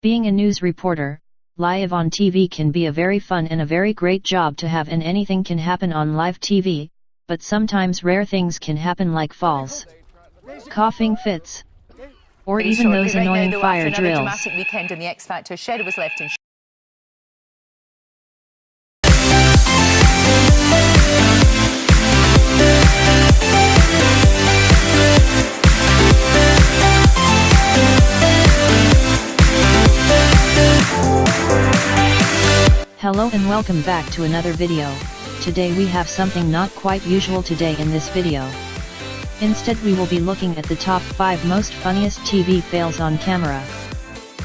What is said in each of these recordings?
Being a news reporter, live on TV can be a very fun and a very great job to have, and anything can happen on live TV, but sometimes rare things can happen like falls, coughing fits, or even those annoying fire drills. Dramatic weekend in the X Factor, Sherry was left in Hello and welcome back to another video. Today we have something not quite usual today in this video. Instead we will be looking at the top 5 most funniest TV fails on camera.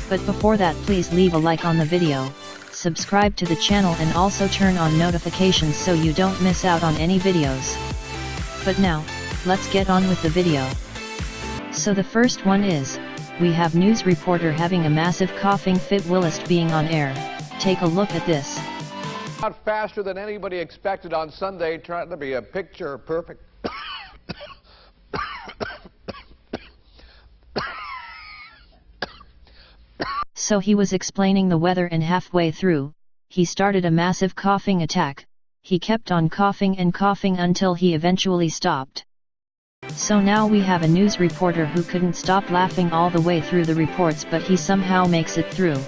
But before that, please leave a like on the video, subscribe to the channel and also turn on notifications so you don't miss out on any videos. But now, let's get on with the video. So the first one is, we have news reporter having a massive coughing fit whilst being on air. Take a look at this. Out faster than anybody expected on Sunday, trying to be a picture perfect. So he was explaining the weather and halfway through, he started a massive coughing attack. He kept on coughing and coughing until he eventually stopped. So now we have a news reporter who couldn't stop laughing all the way through the reports, but he somehow makes it through.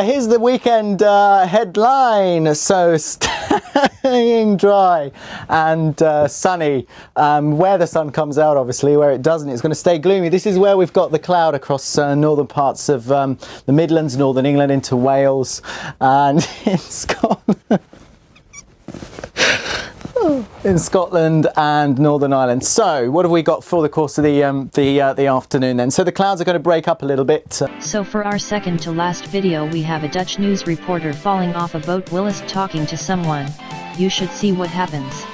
Here's the weekend headline. So staying dry and sunny. Where the sun comes out, obviously, where it doesn't, it's going to stay gloomy. This is where we've got the cloud across northern parts of the Midlands, northern England into Wales, and in Scotland. In Scotland and Northern Ireland. So what have we got for the course of the afternoon then? So the clouds are going to break up a little bit. So for our second to last video we have a Dutch news reporter falling off a boat whilst talking to someone. You should see what happens.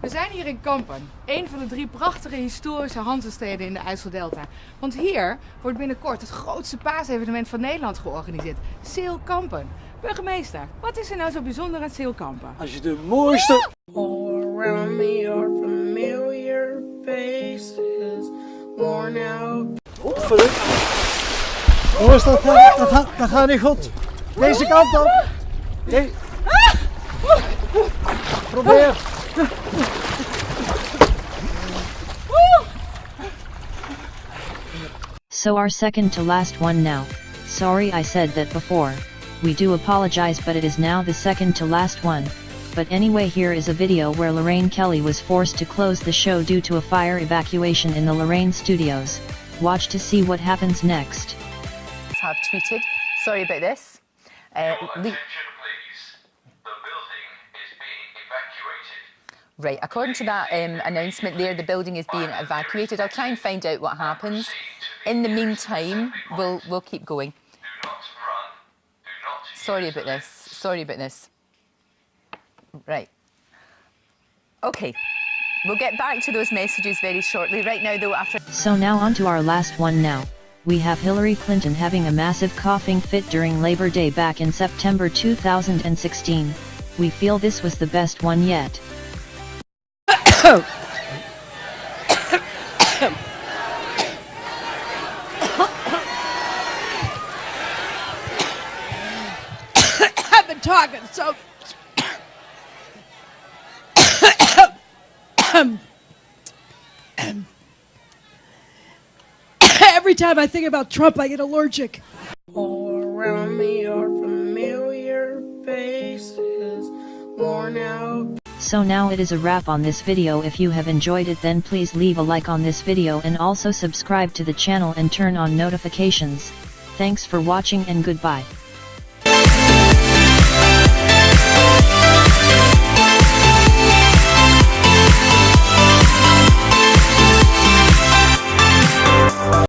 We zijn hier in Kampen, een van de 3 prachtige historische Hanzesteden in de IJsseldelta. Want hier wordt binnenkort het grootste paasevenement van Nederland georganiseerd. Zeelkampen. Burgemeester, wat is er nou zo bijzonder aan Zeelkampen? Als je de mooiste... All around me are familiar faces, worn out. Jongens, dat gaat niet goed. Deze kant op. Nee. Probeer. So our second to last one now. Sorry I said that before. We do apologize, but it is now the second to last one. But anyway, here is a video where Lorraine Kelly was forced to close the show due to a fire evacuation in the Lorraine studios. Watch to see what happens next. have tweeted. Sorry about this. Attention please. The building is being evacuated. Right, according to that announcement there, the building is being evacuated. I'll try and find out what happens. In the meantime, we'll keep going. Do not run. Do not. Sorry about this. Sorry about this. Right. Okay. We'll get back to those messages very shortly. Right now, though, after... So now on to our last one now. We have Hillary Clinton having a massive coughing fit during Labor Day back in September 2016. We feel this was the best one yet. I've been talking so... Every time I think about Trump, I get allergic. All around me are familiar faces, worn out. So now it is a wrap on this video. If you have enjoyed it, then please leave a like on this video and also subscribe to the channel and turn on notifications. Thanks for watching and goodbye.